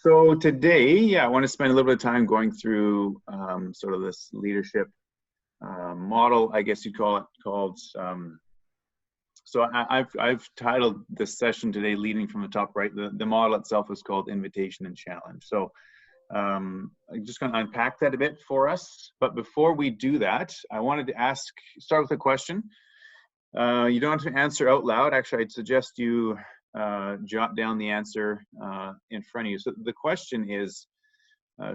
So today, I want to spend a little bit of time going through sort of this leadership model, I guess you'd call it, called. I've titled this session today, "Leading from the Top Right." The model itself is called Invitation and Challenge. So I'm just going to unpack that a bit for us. But before we do that, I wanted to start with a question. You don't have to answer out loud. Actually, I'd suggest you jot down the answer in front of you. So the question is,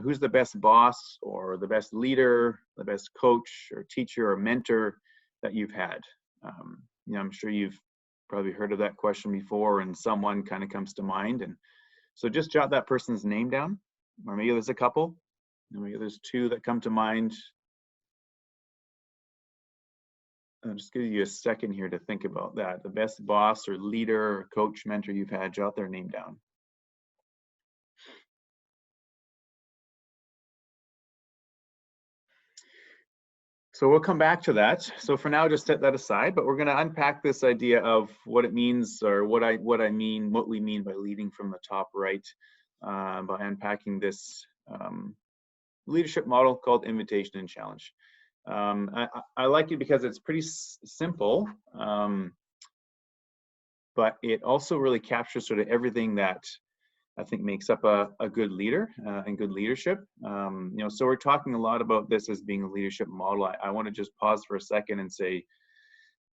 who's the best boss or the best leader, the best coach or teacher or mentor that you've had? I'm sure you've probably heard of that question before, and someone kind of comes to mind. And so just jot that person's name down, or maybe there's a couple, maybe there's two that come to mind. I'll just give you a second here to think about that. The best boss or leader or coach, mentor you've had, jot their name down. So we'll come back to that. So for now, just set that aside, but we're going to unpack this idea of what it means, or what we mean by leading from the top right, by unpacking this leadership model called Invitation and Challenge. I like it because it's pretty simple, but it also really captures sort of everything that I think makes up a good leader and good leadership. So we're talking a lot about this as being a leadership model. I want to just pause for a second and say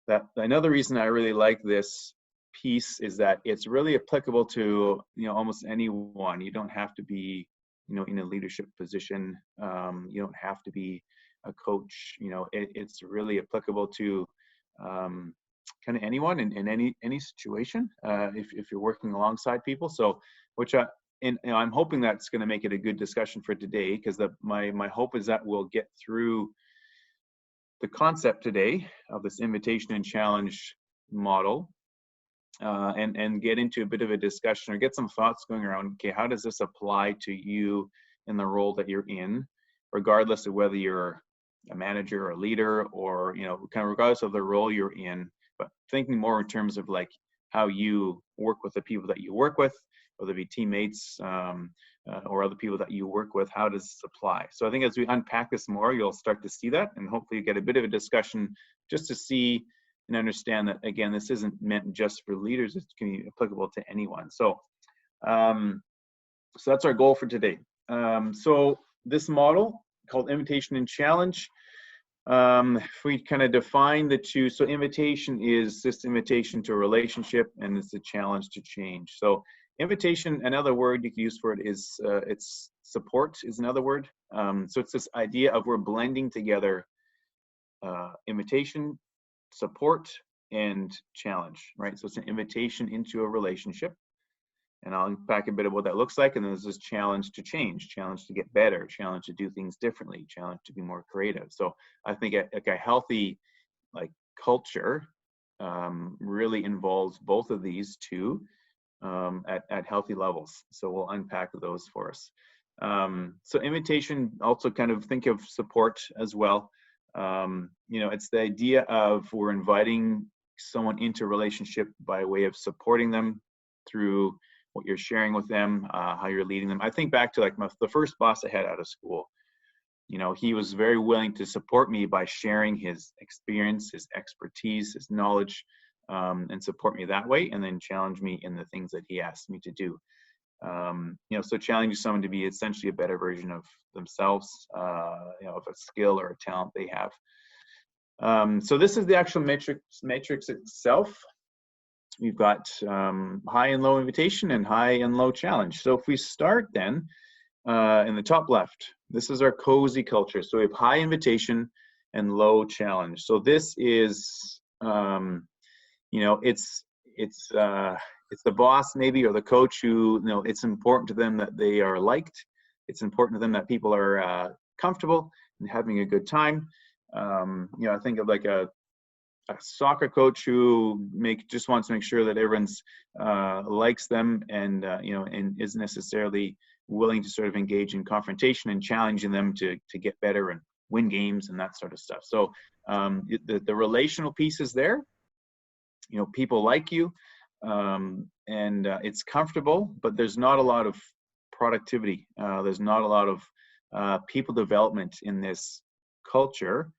that another reason I really like this piece is that it's really applicable to almost anyone. You don't have to be in a leadership position. You don't have to be a coach. It's really applicable to kind of anyone in any situation, if you're working alongside people. So I'm hoping that's going to make it a good discussion for today, because my hope is that we'll get through the concept today of this invitation and challenge model, and get into a bit of a discussion, or get some thoughts going around. Okay, how does this apply to you in the role that you're in, regardless of whether you're a manager or a leader, or kind of regardless of the role you're in, but thinking more in terms of like how you work with the people that you work with, whether it be teammates or other people that you work with. How does this apply? So I think as we unpack this more, you'll start to see that, and hopefully you get a bit of a discussion just to see and understand that, again, this isn't meant just for leaders. It can be applicable to anyone. So that's our goal for today. So this model called Invitation and Challenge, if we kind of define the two, so invitation is this invitation to a relationship, and it's a challenge to change. So invitation, another word you can use for it is it's support is another word. So it's this idea of we're blending together invitation, support, and challenge, right? So it's an invitation into a relationship, and I'll unpack a bit of what that looks like. And then there's this challenge to change, challenge to get better, challenge to do things differently, challenge to be more creative. So I think a healthy culture really involves both of these two at healthy levels. So we'll unpack those for us. So invitation, also kind of think of support as well. It's the idea of we're inviting someone into a relationship by way of supporting them through what you're sharing with them, how you're leading them. I think back to the first boss I had out of school. He was very willing to support me by sharing his experience, his expertise, his knowledge, and support me that way, and then challenge me in the things that he asked me to do. So challenging someone to be essentially a better version of themselves, of a skill or a talent they have. So this is the actual matrix itself. We've got high and low invitation and high and low challenge. So if we start then in the top left, this is our cozy culture. So we have high invitation and low challenge. So this is, it's the boss maybe, or the coach who, it's important to them that they are liked. It's important to them that people are comfortable and having a good time. I think of like a soccer coach who just wants to make sure that everyone's likes them, and and isn't necessarily willing to sort of engage in confrontation and challenging them to get better and win games and that sort of stuff. So the relational piece is there. People like you, and it's comfortable, but there's not a lot of productivity. There's not a lot of people development in this culture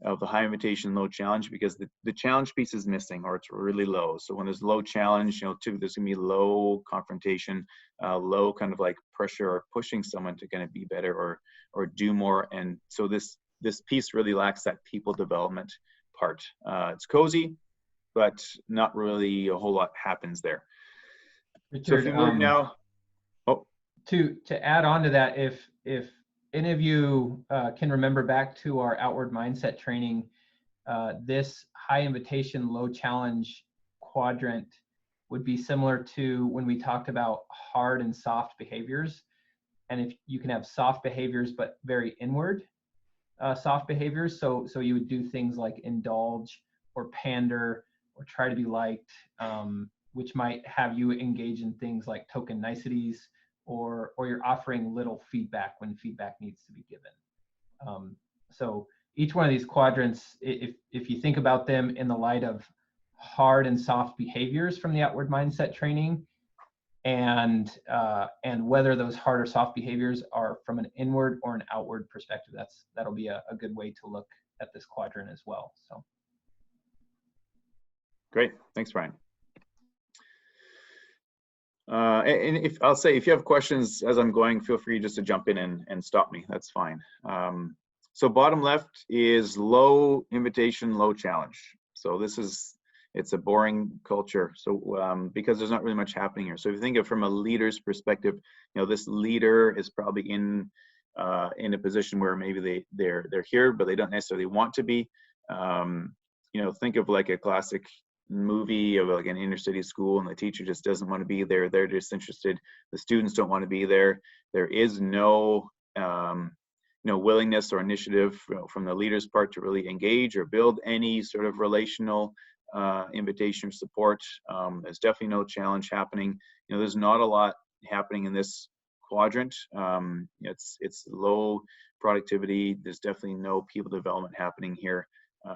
of the high invitation, low challenge, because the challenge piece is missing, or it's really low. So when there's low challenge, typically there's gonna be low confrontation, low kind of like pressure or pushing someone to kind of be better or do more. And so this piece really lacks that people development part. It's cozy, but not really a whole lot happens there. Richard, so if we move now, to add on to that, if any of you can remember back to our outward mindset training, this high invitation, low challenge quadrant would be similar to when we talked about hard and soft behaviors. And if you can have soft behaviors, but very inward soft behaviors. So you would do things like indulge or pander or try to be liked, which might have you engage in things like token niceties, or you're offering little feedback when feedback needs to be given. So each one of these quadrants, if you think about them in the light of hard and soft behaviors from the outward mindset training, and whether those hard or soft behaviors are from an inward or an outward perspective, that'll be a good way to look at this quadrant as well. So great, thanks, Brian. And if you have questions as I'm going, feel free just to jump in and stop me. That's fine. So bottom left is low invitation, low challenge. So it's a boring culture. So because there's not really much happening here. So if you think of from a leader's perspective, this leader is probably in a position where maybe they're here, but they don't necessarily want to be. Think of like a classic movie of like an inner city school, and the teacher just doesn't want to be there. They're disinterested. The students don't want to be there. There is no willingness or initiative from the leader's part to really engage or build any sort of relational invitation or support. There's definitely no challenge happening. There's not a lot happening in this quadrant. It's low productivity. There's definitely no people development happening here.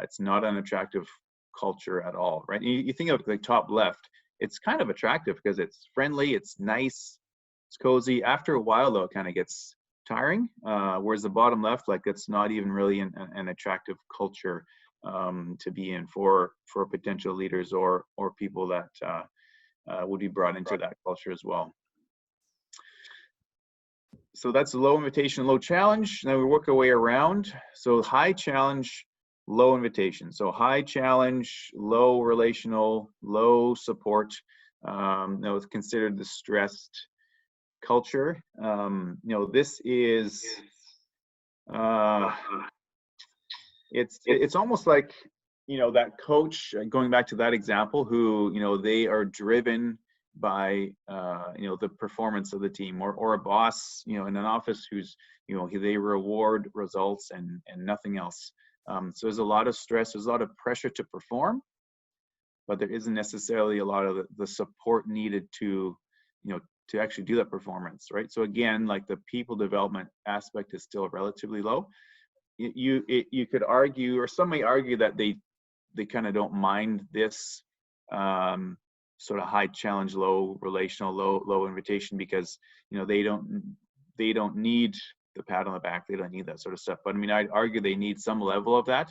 It's not an attractive culture at all, right? You think of the top left, it's kind of attractive because it's friendly, it's nice, it's cozy. After a while though, it kind of gets tiring, whereas the bottom left, like, it's not even really an attractive culture to be in for potential leaders or people that would be brought into that culture as well. So that's low invitation, low challenge. Now we work our way around. So high challenge, low invitation. So high challenge, low relational, low support. That was considered the stressed culture. This is it's almost like that coach, going back to that example, who they are driven by the performance of the team, or a boss in an office who's they reward results and nothing else. So there's a lot of stress, there's a lot of pressure to perform, but there isn't necessarily a lot of the support needed to to actually do that performance, right? So again, like, the people development aspect is still relatively low. You could argue, or some may argue, that they kind of don't mind this sort of high challenge, low relational, low invitation, because they don't need the pat on the back, they don't need that sort of stuff. But I mean, I'd argue they need some level of that.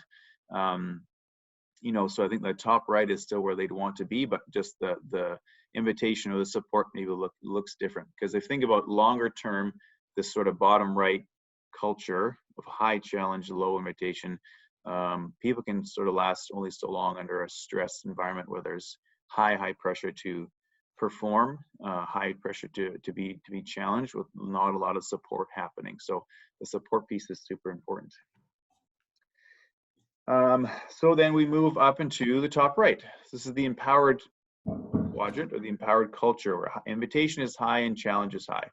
So I think the top right is still where they'd want to be, but just the invitation or the support maybe looks different. Because if you think about longer term, this sort of bottom right culture of high challenge, low invitation, people can sort of last only so long under a stressed environment where there's high pressure to perform, high pressure to be challenged, with not a lot of support happening. So the support piece is super important. So then we move up into the top right. This is the empowered quadrant, or the empowered culture, where invitation is high and challenge is high.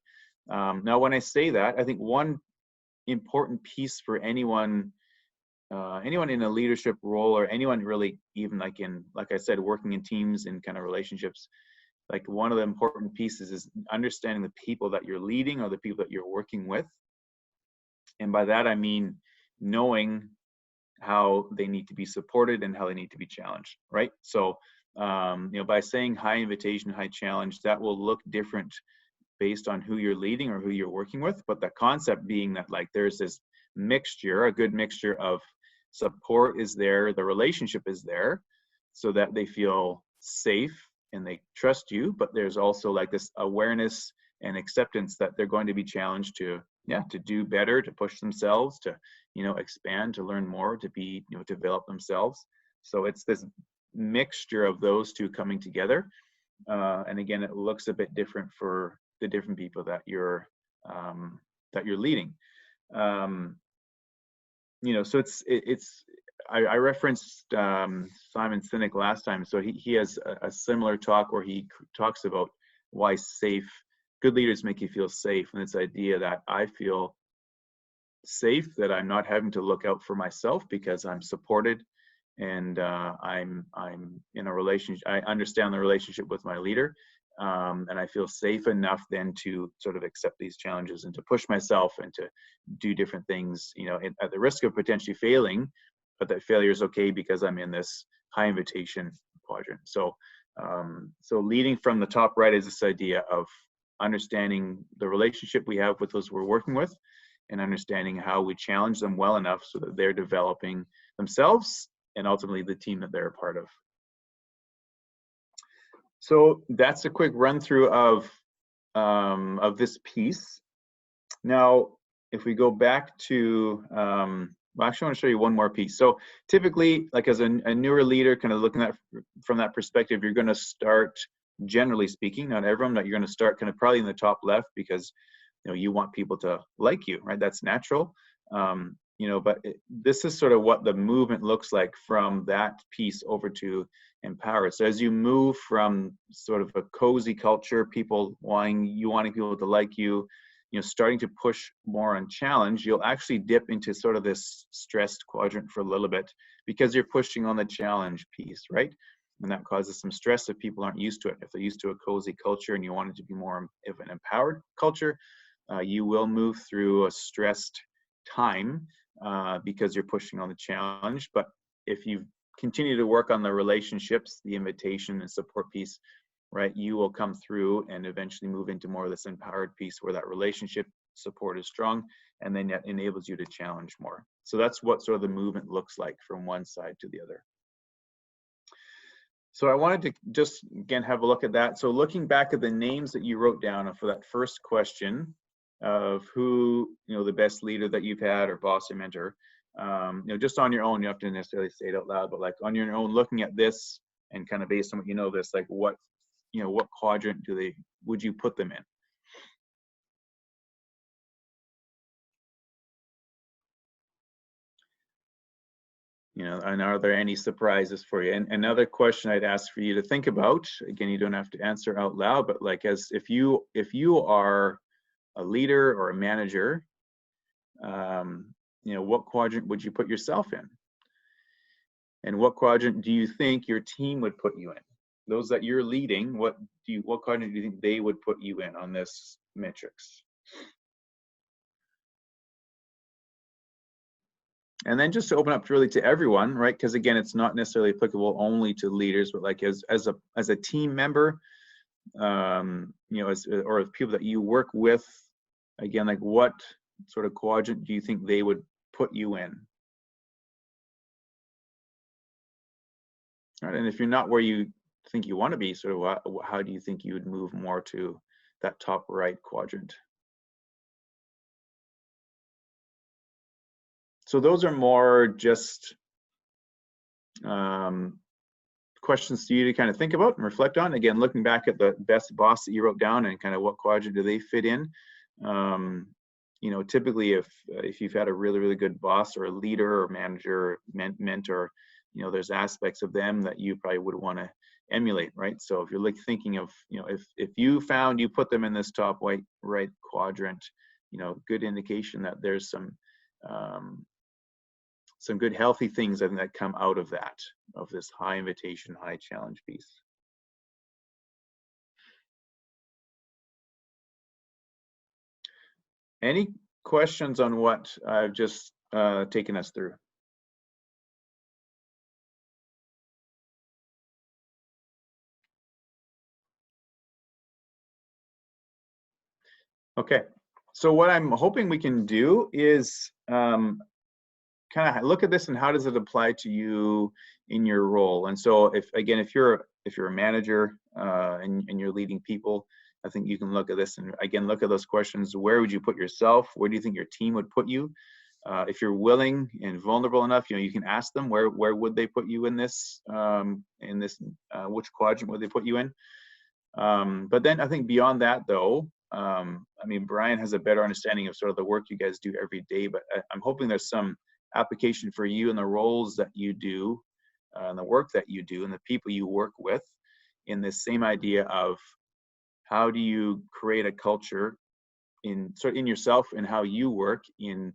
Now, when I say that, I think one important piece for anyone in a leadership role, or anyone really, even like I said, working in teams and kind of relationships, like, one of the important pieces is understanding the people that you're leading, or the people that you're working with. And by that, I mean knowing how they need to be supported and how they need to be challenged, right? So, by saying high invitation, high challenge, that will look different based on who you're leading or who you're working with, but the concept being that like there's this mixture, a good mixture of support is there, the relationship is there, so that they feel safe and they trust you, but there's also like this awareness and acceptance that they're going to be challenged to, yeah, to do better, to push themselves, to, you know, expand, to learn more, to be, you know, develop themselves. So it's this mixture of those two coming together. And again, it looks a bit different for the different people that you're leading. You know, so I referenced Simon Sinek last time. So he has a similar talk where he talks about why good leaders make you feel safe, and this idea that I feel safe, that I'm not having to look out for myself because I'm supported, and I'm in a relationship. I understand the relationship with my leader, and I feel safe enough then to sort of accept these challenges and to push myself and to do different things, you know, at the risk of potentially failing, but that failure is okay because I'm in this high invitation quadrant. So leading from the top right is this idea of understanding the relationship we have with those we're working with, and understanding how we challenge them well enough so that they're developing themselves and ultimately the team that they're a part of. So that's a quick run through of this piece. Now, if we go back to, well, actually I want to show you one more piece. So typically, like as a newer leader, kind of looking at from that perspective, you're going to start, generally speaking, not everyone, that you're going to start kind of probably in the top left, because you know you want people to like you, right? That's natural. You know, but this is sort of what the movement looks like from that piece over to empower. So as you move from sort of a cozy culture, people wanting people to like you, you know, starting to push more on challenge, you'll actually dip into sort of this stressed quadrant for a little bit because you're pushing on the challenge piece, right? And that causes some stress if people aren't used to it. If they're used to a cozy culture and you want it to be more of an empowered culture, you will move through a stressed time because you're pushing on the challenge. But if you continue to work on the relationships, the invitation and support piece, right, you will come through and eventually move into more of this empowered piece where that relationship support is strong, and then that enables you to challenge more. So that's what sort of the movement looks like from one side to the other. So I wanted to just, again, have a look at that. So looking back at the names that you wrote down for that first question of who, you know, the best leader that you've had or boss or mentor, you know, just on your own, you don't have to necessarily say it out loud, but like on your own, looking at this and kind of based on what you know this, like what, you know, what quadrant would you put them in? You know, and are there any surprises for you? And another question I'd ask for you to think about, again, you don't have to answer out loud, but like as if you are a leader or a manager, you know, what quadrant would you put yourself in? And what quadrant do you think your team would put you in? Those that you're leading, what quadrant do you think they would put you in on this matrix? And then just to open up really to everyone, right? Because again, it's not necessarily applicable only to leaders, but like as a team member, you know, or people that you work with, again, like what sort of quadrant do you think they would put you in? Right, and if you're not where you think you want to be, sort of how do you think you would move more to that top right quadrant? So those are more just questions to you to kind of think about and reflect on. Again, looking back at the best boss that you wrote down and kind of what quadrant do they fit in. You know, typically if you've had a really, really good boss or a leader or manager or mentor, you know, there's aspects of them that you probably would want to emulate, right? So if you're like thinking of, you know, if you found you put them in this top right quadrant, you know, good indication that there's some good healthy things I think that come out of that, of this high invitation, high challenge piece. Any questions on what I've just taken us through? Okay. So what I'm hoping we can do is kind of look at this and how does it apply to you in your role. And so if you're a manager and you're leading people, I think you can look at this and again look at those questions. Where would you put yourself? Where do you think your team would put you? If you're willing and vulnerable enough, you can ask them where would they put you in this which quadrant would they put you in. But then I think beyond that, though, I mean, Brian has a better understanding of sort of the work you guys do every day, but I'm hoping there's some application for you and the roles that you do, and the work that you do, and the people you work with, in this same idea of how do you create a culture in yourself and how you work in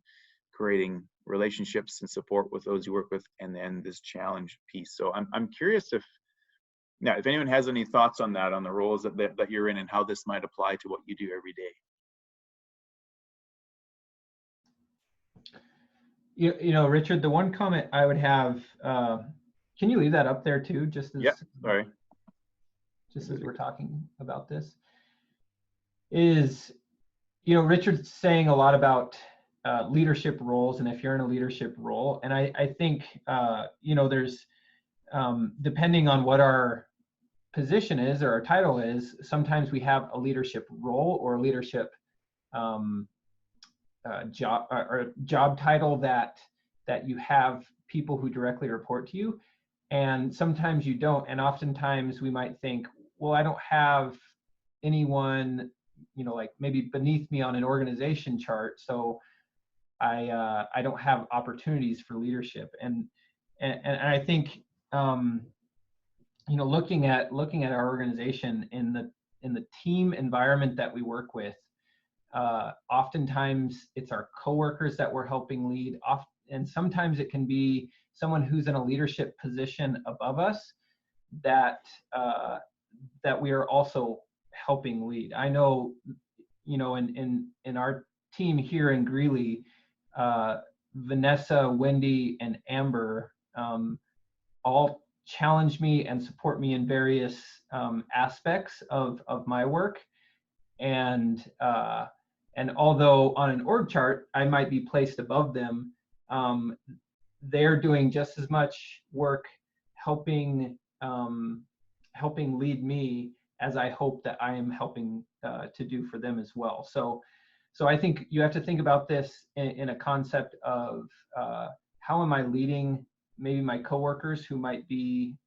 creating relationships and support with those you work with, and then this challenge piece. So I'm curious if anyone has any thoughts on that, on the roles that you're in and how this might apply to what you do every day. Richard, the one comment I would have, can you leave that up there too, just as, yeah, sorry. Just as we're talking about this, is, Richard's saying a lot about leadership roles, and if you're in a leadership role, and I think, there's, depending on what our position is or our title is, sometimes we have a leadership role or a leadership job title that you have people who directly report to you, and sometimes you don't. And oftentimes we might think, well, I don't have anyone, like maybe beneath me on an organization chart, so I don't have opportunities for leadership. And I think looking at our organization in the team environment that we work with, oftentimes it's our coworkers that we're helping lead off, and sometimes it can be someone who's in a leadership position above us that we are also helping lead. I know, in our team here in Greeley, Vanessa, Wendy, and Amber all challenge me and support me in various aspects of my work. And although on an org chart I might be placed above them, they're doing just as much work helping lead me as I hope that I am helping to do for them as well. So I think you have to think about this in a concept of how am I leading maybe my coworkers who might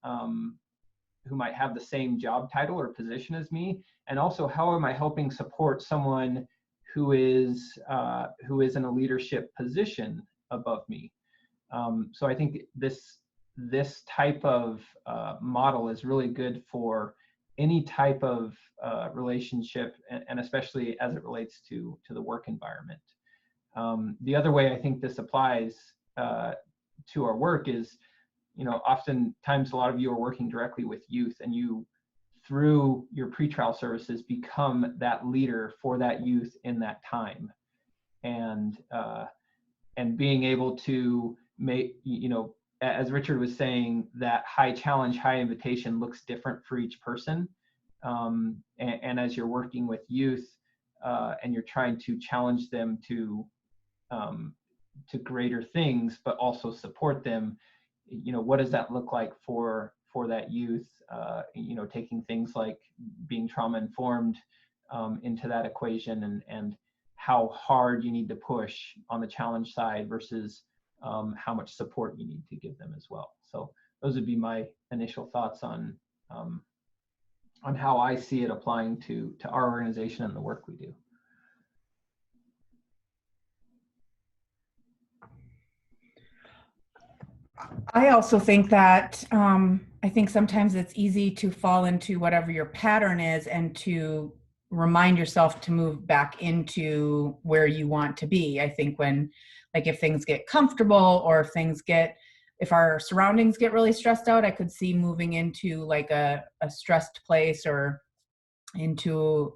have the same job title or position as me, and also how am I helping support someone who is in a leadership position above me. So I think this type of model is really good for any type of relationship, and especially as it relates to the work environment. The other way I think this applies to our work is, oftentimes a lot of you are working directly with youth, and you, through your pretrial services, become that leader for that youth in that time. And being able to make, as Richard was saying, that high challenge, high invitation looks different for each person. And as you're working with youth and you're trying to challenge them to greater things, but also support them, what does that look like for that youth? Taking things like being trauma informed into that equation, and how hard you need to push on the challenge side versus how much support you need to give them as well. So those would be my initial thoughts on how I see it applying to our organization and the work we do. I also think that I think sometimes it's easy to fall into whatever your pattern is and to remind yourself to move back into where you want to be. I think if things get comfortable, or if our surroundings get really stressed out, I could see moving into like a stressed place, or into,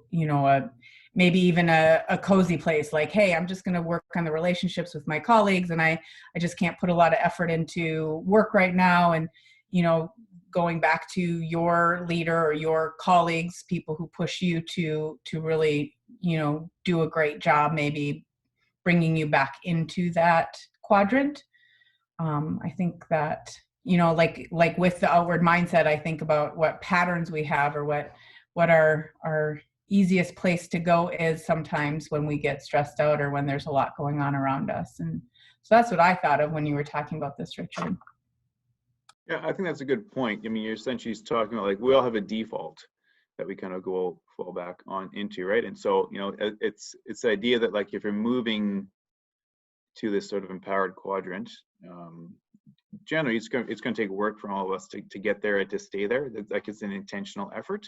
maybe even a cozy place. Like, hey, I'm just going to work on the relationships with my colleagues, and I just can't put a lot of effort into work right now. And, going back to your leader or your colleagues, people who push you to really do a great job maybe bringing you back into that quadrant. I think that, like with the outward mindset, I think about what patterns we have, or what our easiest place to go is sometimes when we get stressed out or when there's a lot going on around us. And so that's what I thought of when you were talking about this, Richard. Yeah, I think that's a good point. I mean, you're essentially talking about, like, we all have a default that we kind of fall back on into, right? And so, it's the idea that, like, if you're moving to this sort of empowered quadrant, generally it's going to take work from all of us to get there and to stay there. Like, it's an intentional effort.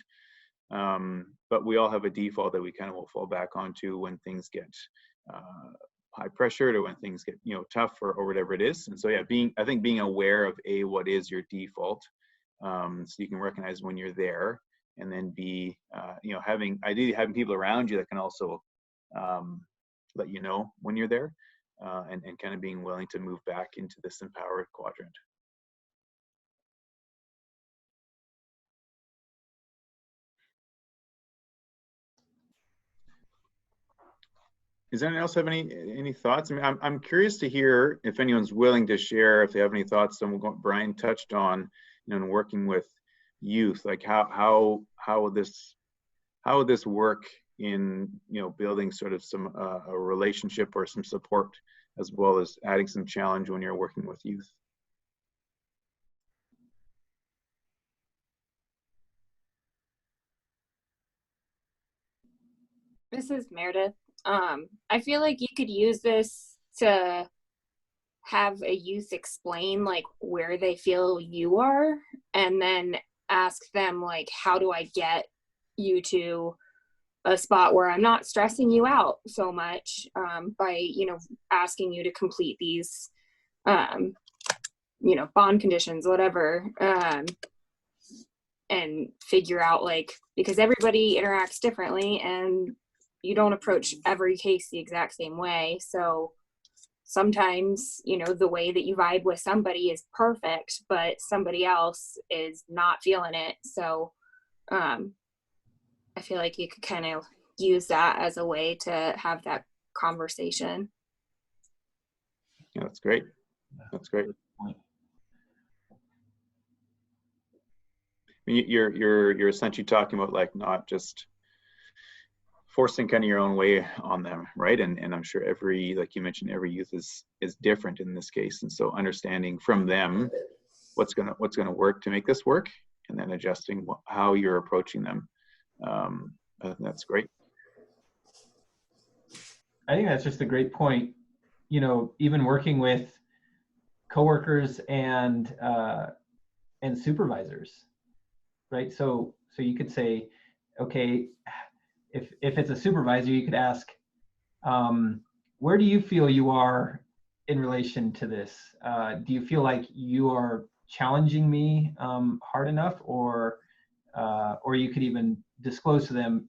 But we all have a default that we kind of will fall back onto when things get high pressured, or when things get tough, or whatever it is. And so, yeah, I think being aware of what is your default, so you can recognize when you're there, and then be ideally having people around you that can also let you know when you're there, and kind of being willing to move back into this empowered quadrant. Does anyone else have any thoughts? I mean, I'm curious to hear if anyone's willing to share, if they have any thoughts on what Brian touched on, in working with youth. Like, how would this work in building sort of some a relationship or some support, as well as adding some challenge when you're working with youth? This is Meredith. I feel like you could use this to have a youth explain like where they feel you are, and then ask them like, how do I get you to a spot where I'm not stressing you out so much, by asking you to complete these bond conditions, whatever, and figure out, like, because everybody interacts differently and you don't approach every case the exact same way. So sometimes, the way that you vibe with somebody is perfect, but somebody else is not feeling it. So I feel like you could kind of use that as a way to have that conversation. Yeah, that's great. That's great. You're essentially talking about, like, not just forcing kind of your own way on them, right? And I'm sure like you mentioned, every youth is different in this case, and so understanding from them what's gonna work to make this work, and then adjusting how you're approaching them. I think that's great. I think that's just a great point. Even working with coworkers and supervisors, right? So you could say, okay, if it's a supervisor, you could ask, where do you feel you are in relation to this? Do you feel like you are challenging me hard enough, or you could even disclose to them,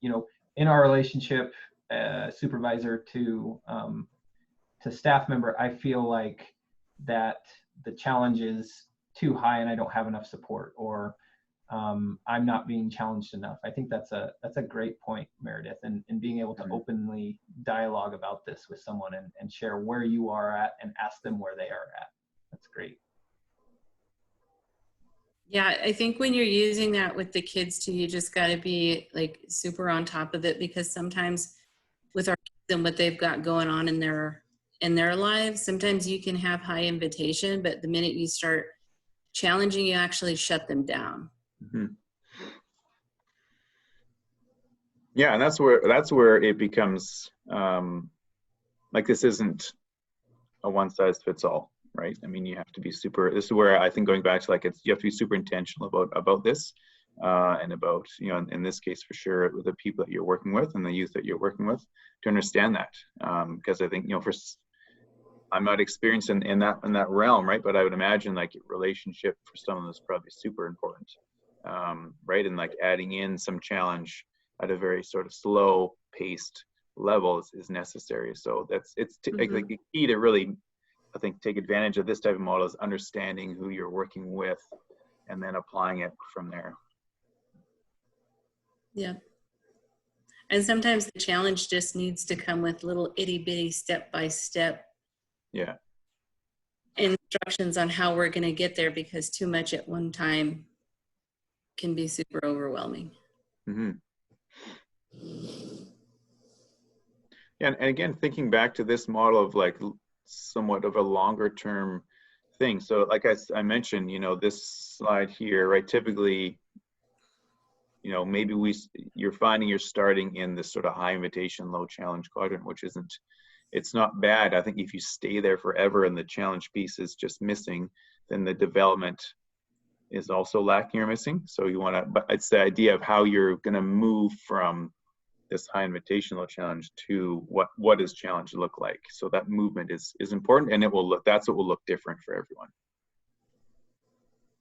in our relationship, supervisor to staff member, I feel like that the challenge is too high and I don't have enough support, or I'm not being challenged enough. I think that's a great point, Meredith, and being able to openly dialogue about this with someone and share where you are at and ask them where they are at. That's great. Yeah, I think when you're using that with the kids too, you just got to be like super on top of it, because sometimes with our kids and what they've got going on in their lives, sometimes you can have high invitation, but the minute you start challenging, you actually shut them down. Mm-hmm. Yeah, and that's where it becomes like, this isn't a one-size-fits-all, right? I mean, you have to be this is where I think, going back to, like, you have to be super intentional about this, and about, in this case for sure, with the people that you're working with and the youth that you're working with, to understand that, because I think, I'm not experienced in that realm, right? But I would imagine, like, relationship for someone is probably super important, right? And, like, adding in some challenge at a very sort of slow paced level is necessary. So like, the key to really, I think, take advantage of this type of model is understanding who you're working with, and then applying it from there. Yeah. And sometimes the challenge just needs to come with little itty bitty step-by-step Yeah. instructions on how we're going to get there, because too much at one time can be super overwhelming. Mm-hmm. Yeah, and again, thinking back to this model of like somewhat of a longer term thing. So like I mentioned, you know, this slide here, right? Typically, you know, maybe you're finding you're starting in this sort of high invitation, low challenge quadrant, which isn't, it's not bad. I think if you stay there forever and the challenge piece is just missing, then the development is also lacking or missing. So you want to, but it's the idea of how you're going to move from this high invitation, low challenge to what does challenge look like. So that movement is important, and it will look, that's what will look different for everyone.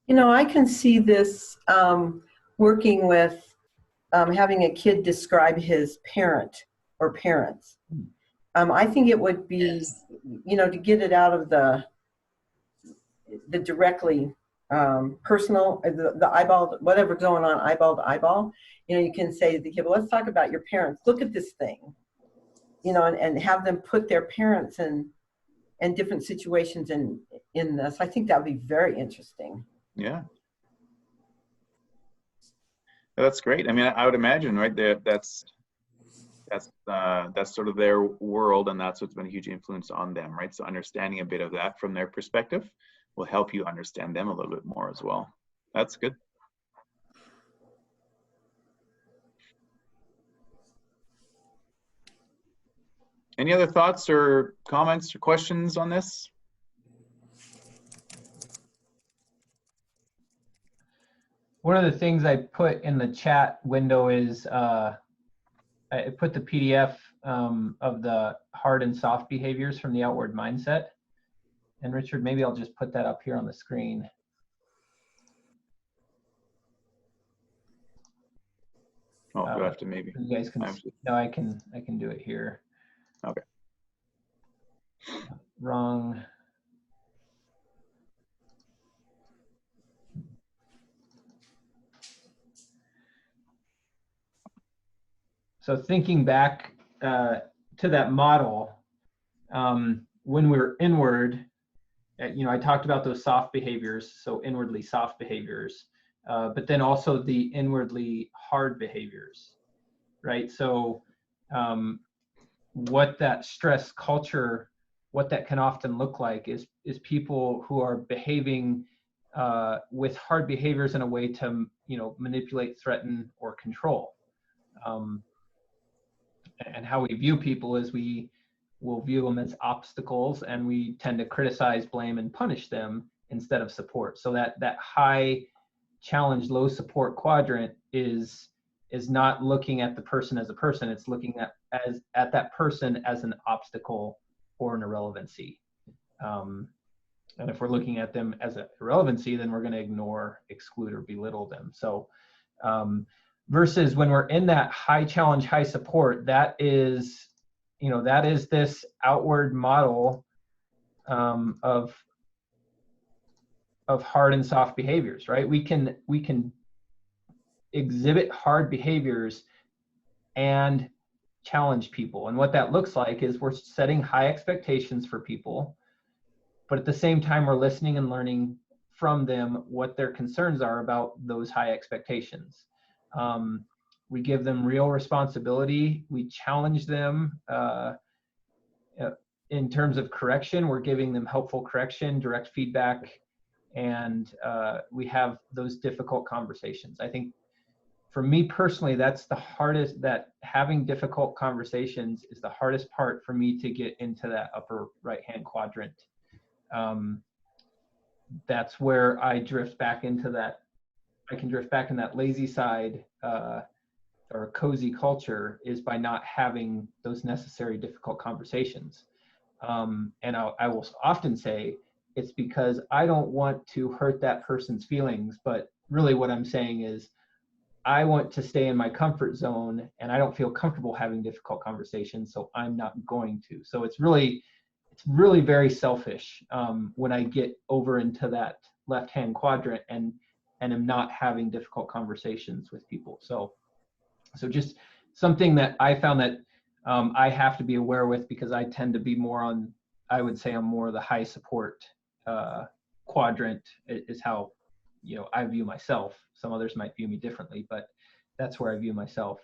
You know, I can see this working with having a kid describe his parent or parents. I think it would be, Yes. you know, to get it out of the directly personal, the eyeball, whatever going on eyeball to eyeball, you know, you can say to the kid, well, let's talk about your parents. Look at this thing, you know, and have them put their parents in different situations in this. I think that would be very interesting. Yeah. That's great. I mean, I would imagine, right there, that's sort of their world, and that's what's been a huge influence on them, right? So understanding a bit of that from their perspective will help you understand them a little bit more as well. That's good. Any other thoughts or comments or questions on this? One of the things I put in the chat window is I put the PDF of the hard and soft behaviors from the outward mindset. And Richard, maybe I'll just put that up here on the screen. Oh, do I have to maybe? You guys can. No, I can do it here. Okay. Wrong. So thinking back to that model, when we're inward, you know, I talked about those soft behaviors, so inwardly soft behaviors, but then also the inwardly hard behaviors, right? So what that stress culture, what that can often look like is people who are behaving with hard behaviors in a way to, you know, manipulate, threaten, or control. And how we view people is we will view them as obstacles, and we tend to criticize, blame, and punish them instead of support. So that high challenge, low support quadrant is not looking at the person as a person. It's looking at that person as an obstacle or an irrelevancy. And if we're looking at them as an irrelevancy, then we're going to ignore, exclude, or belittle them. So versus when we're in that high challenge, high support, that is, you know, that is this outward model of hard and soft behaviors, right? We can exhibit hard behaviors and challenge people. And what that looks like is we're setting high expectations for people, but at the same time, we're listening and learning from them what their concerns are about those high expectations. We give them real responsibility. We challenge them in terms of correction. We're giving them helpful correction, direct feedback, and we have those difficult conversations. I think for me personally, that's the hardest, that having difficult conversations is the hardest part for me to get into that upper right-hand quadrant. That's where I drift back into that. I can drift back in that lazy side or cozy culture, is by not having those necessary difficult conversations. And I will often say it's because I don't want to hurt that person's feelings, but really what I'm saying is I want to stay in my comfort zone, and I don't feel comfortable having difficult conversations, so I'm not going to. So it's really very selfish when I get over into that left-hand quadrant and am not having difficult conversations with people. So just something that I found that I have to be aware with, because I tend to be more on, I would say I'm more the high support quadrant is how, you know, I view myself. Some others might view me differently, but that's where I view myself.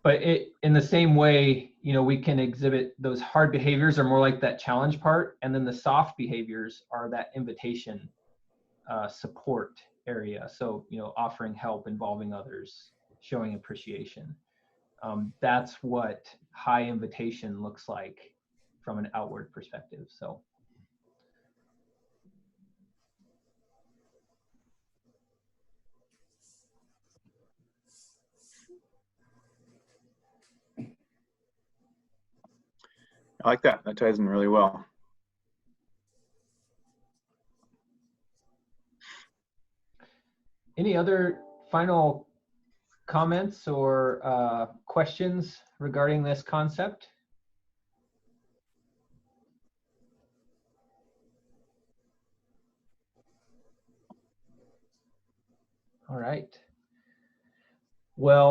But in the same way, you know, we can exhibit those hard behaviors are more like that challenge part, and then the soft behaviors are that invitation support area. So, you know, offering help, involving others, showing appreciation. That's what high invitation looks like from an outward perspective. So. I like that. That ties in really well. Any other final comments or questions regarding this concept? All right. Well,